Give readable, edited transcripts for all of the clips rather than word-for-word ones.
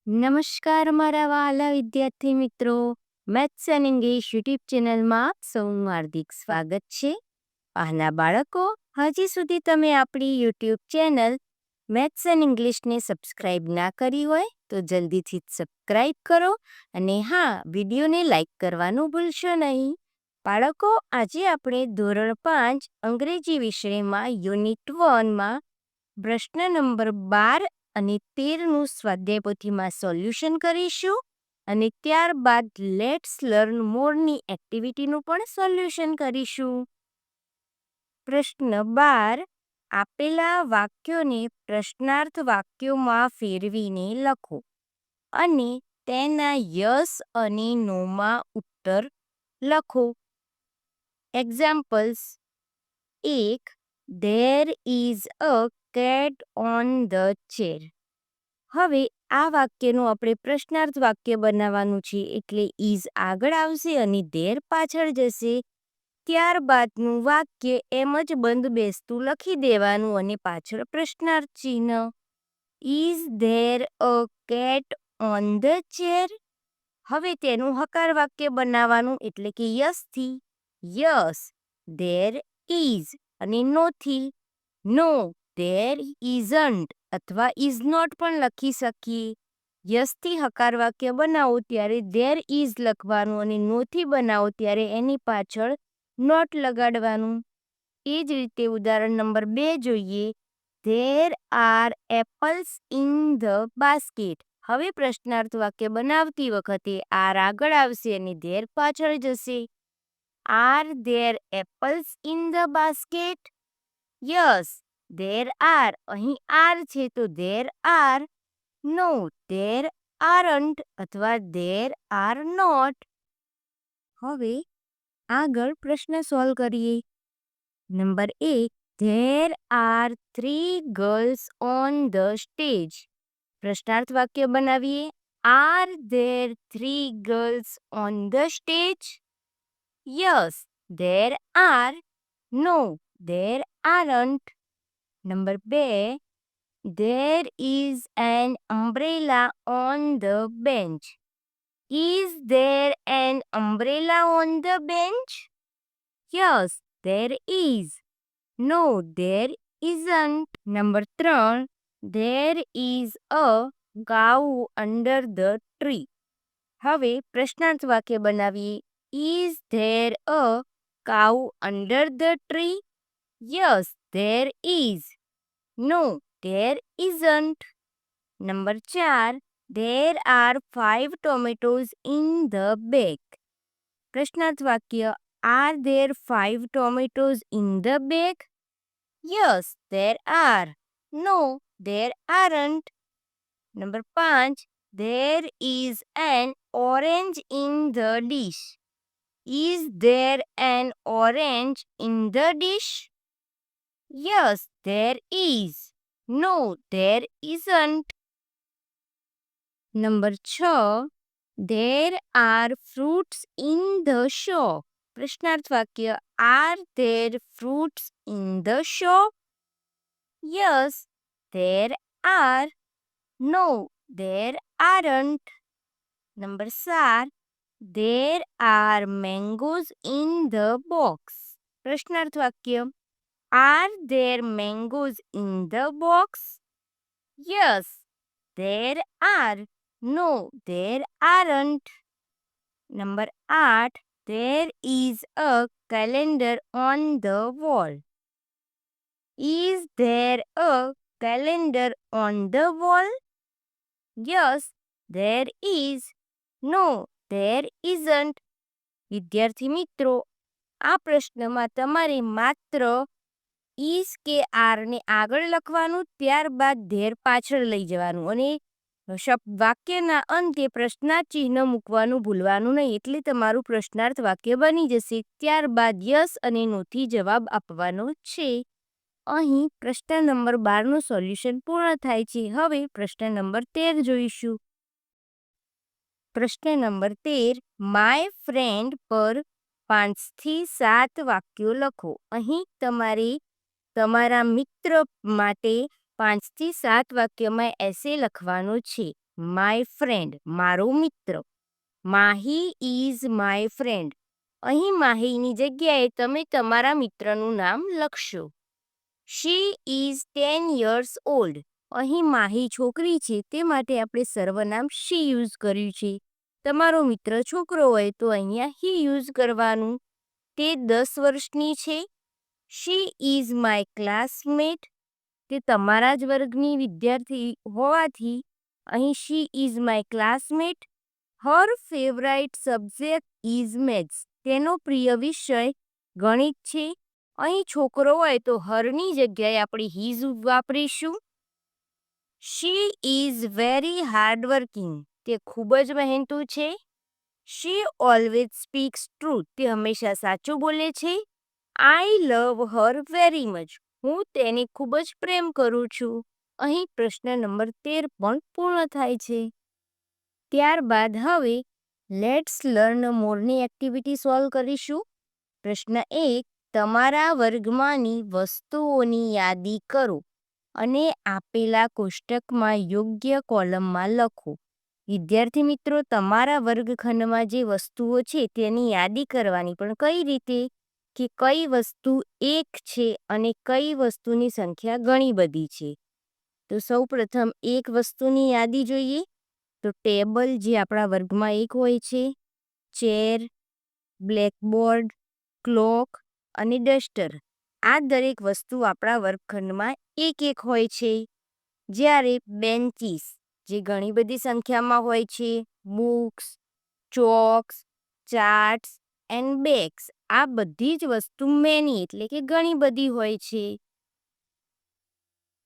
નમસ્કાર મારા વહાલા વિદ્યાર્થી મિત્રો, મેથ્સ એન્ડ ઇંગ્લિશ યુટ્યુબ ચેનલમાં આપ સૌનું હાર્દિક સ્વાગત છે. આના બાળકો, હજી સુધી તમે આપણી યુટ્યુબ ચેનલ મેથ્સ એન્ડ ઇંગ્લિશને સબસ્ક્રાઈબ ના કરી હોય તો જલ્દીથી સબસ્ક્રાઈબ કરો અને હા, વિડીયોને લાઈક કરવાનું ભૂલશો નહીં. બાળકો, આજે આપણે ધોરણ 5 અંગ્રેજી વિષયમાં યુનિટ 1માં પ્રશ્ન નંબર 12 અને 13નું સ્વાધ્યાય પોથીમાં સોલ્યુશન કરીશું અને ત્યારબાદ લેટ્સ લર્ન મોરની એક્ટિવિટીનું પણ સોલ્યુશન કરીશું. પ્રશ્ન 12. આપેલા વાક્યોને પ્રશ્નાર્થ વાક્યોમાં ફેરવીને લખો અને તેના યસ અને નોમાં ઉત્તર લખો. Examples: 1. There is a cat on the chair. હવે આ વાક્યનું આપણે પ્રશ્નાર્થ વાક્ય બનાવવાનું છે, એટલે ઇઝ આગળ આવશે અને ધેર પાછળ જશે. ત્યારબાદનું વાક્ય એમ જ બંધ બેસતું લખી દેવાનું અને પાછળ પ્રશ્નાર્થ ચિહ્ન. Is there a cat on the chair? હવે તેનું હકાર વાક્ય બનાવવાનું, એટલે કે યસથી યસ ધેર ઇઝ અને નોથી નો ધેર ઇઝન્ટ અથવા ઇઝ નોટ પણ લખી શકીએ. યસથી હકાર વાક્ય બનાવો ત્યારે ધેર ઇઝ લખવાનું અને નોથી બનાવો ત્યારે એની પાછળ નોટ લગાડવાનું. એ જ રીતે ઉદાહરણ નંબર 2 જોઈએ. There are apples in the basket. હવે પ્રશ્નાર્થ વાક્ય બનાવતી વખતે આર આગળ આવશે અને ધેર પાછળ જશે. Are there apples in the basket? Yes there are. અહીં આર છે તો there are. No there aren't અથવા ધેર આર નોટ. હવે આગળ પ્રશ્ન સોલ્વ કરીએ. Number 1. There are 3 girls on the stage. પ્રશ્નાર્થ વાક્ય બનાવીએ. Are there 3 girls on the stage? Yes there are. No there aren't. Number 2. There is an umbrella on the bench. Is there an umbrella on the bench? Yes, there is. No, there isn't. Number 3. There is a cow under the tree. હવે પ્રશ્નાર્થ વાક્ય બનાવીએ. Is there a cow under the tree? Yes, there is. No, there isn't. Number 4. There are 5 tomatoes in the bag. પ્રશ્નાર્થ વાક્ય. Are there 5 tomatoes in the bag? Yes, there are. No, there aren't. Number 5. There is an orange in the dish. Is there an orange in the dish? Yes, there is. No, there isn't. Number 6. There are fruits in the shop. પ્રશ્નાર્થ વાક્ય. Are there fruits in the shop? Yes, there are. No, there aren't. Number 7. There are mangoes in the box. પ્રશ્નાર્થ વાક્ય. Are there mangoes in the box? Yes, there are. No, there aren't. Number 8. There is a calendar on the wall. Is there a calendar on the wall? Yes, there is. No, there isn't. વિદ્યાર્થી મિત્રો, આ પ્રશ્નમાં તમારે માત્ર is કે આરને આગળ લખવાનું, ત્યારબાદ ધેર પાછળ લઈ જવાનું અને વાક્યના અંતે પ્રશ્નાર્થ ચિહ્ન મૂકવાનું ભૂલવાનું નહીં, એટલે તમારું પ્રશ્નાર્થ વાક્ય બની જશે. ત્યારબાદ યસ અને નોથી જવાબ આપવાનો છે. અહીં પ્રશ્ન નંબર 12નું સોલ્યુશન પૂર્ણ થાય છે. હવે પ્રશ્ન નંબર 13 જોઈશું. પ્રશ્ન નંબર 13. માય ફ્રેન્ડ પર 5 થી 7 વાક્યો લખો. અહીં તમારે તમારા મિત્ર માટે 5 થી 7 વાક્યમાં એસે લખવાનો છે. માય ફ્રેન્ડ મારો મિત્ર. Mahi is my friend. અહીં માહીની જગ્યાએ તમે તમારા મિત્રનું નામ લખશો. She is 10 years old. અહીં માહી છોકરી છે તે માટે આપણે સર્વનામ શી યુઝ કર્યું છે. તમારો મિત્ર છોકરો હોય તો અહીંયા હી યુઝ કરવાનું. તે 10 વર્ષની છે. She is my classmate. તે તમારા જ વર્ગની વિદ્યાર્થી હોવાથી અહીં she is my classmate. Her favourite subject is maths. તેનો પ્રિય વિષય ગણિત છે. અહીં છોકરો હોય તો હરની જગ્યાએ આપણે હીઝ વાપરીશું. She is very hard working. તે ખૂબ જ મહેનતુ છે. She always speaks truth. તે હંમેશા સાચું બોલે છે. I love her very much. હું તેને ખૂબ જ પ્રેમ કરું છું. અહીં પ્રશ્ન નંબર 13 પણ પૂર્ણ થાય છે. ત્યારબાદ હવે let's learn Morni activity solve કરીશું. પ્રશ્ન 1. તમારા વર્ગમાંની વસ્તુઓની યાદી કરો અને આપેલા કોષ્ટકમાં યોગ્ય કોલમમાં લખો. વિદ્યાર્થી મિત્રો, તમારા વર્ગખંડમાં જે વસ્તુઓ છે તેની યાદી કરવાની, પણ કઈ રીતે કે કઈ વસ્તુ એક છે અને કઈ વસ્તુની સંખ્યા ઘણી બધી છે. તો સૌપ્રથમ એક વસ્તુની યાદી જોઈએ તો ટેબલ જે આપણા વર્ગમાં એક હોય છે, ચેર, બ્લેકબોર્ડ, ક્લોક અને ડસ્ટર. આ દરેક વસ્તુ આપણા વર્ગખંડમાં એક એક હોય છે. જ્યારે બેન્ચીસ જે ઘણી બધી સંખ્યામાં હોય છે, books, chalks, charts and bags, આ બધી જ વસ્તુ મેની એટલે કે ઘણી બધી હોય છે.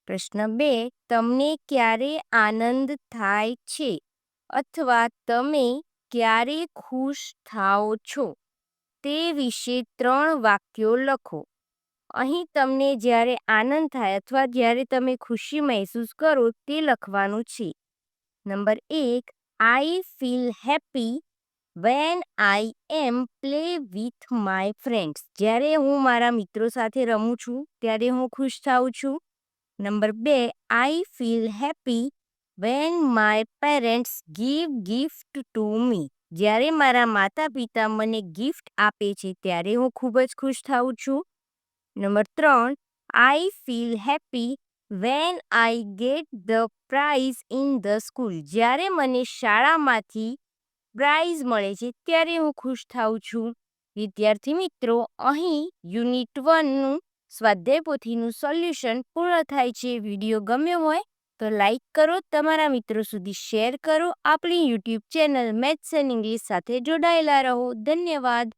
પ્રશ્ન 2. તમને ક્યારે આનંદ થાય છે અથવા તમે ક્યારે ખુશ થાઓ છો તે વિશે 3 વાક્યો લખો. અહીં તમને જ્યારે આનંદ થાય અથવા જ્યારે તમે ખુશી મહેસૂસ કરો તે લખવાનું છે. Number 1. I feel happy when I am play with my friends. જ્યારે હું મારા મિત્રો સાથે રમું છું ત્યારે હું ખુશ થાઉં છું. Number 2. I feel happy when my parents give gift to me. જ્યારે મારા માતા પિતા મને ગિફ્ટ આપે છે ત્યારે હું ખૂબ જ ખુશ થાઉં છું. Number 3. I feel happy when I get the prize in the school. જ્યારે મને શાળામાંથી પ્રાઇઝ મળે છે ત્યારે હું ખુશ થાઉં છું. વિદ્યાર્થી મિત્રો, અહીં યુનિટ 1નું સ્વાધ્યાય પોથીનું સોલ્યુશન પૂર્ણ થાય છે. વિડીયો ગમ્યો હોય તો લાઈક કરો, તમારા મિત્રો સુધી શેર કરો. આપણી YouTube channel maths and English સાથે જોડાયેલા રહો. ધન્યવાદ.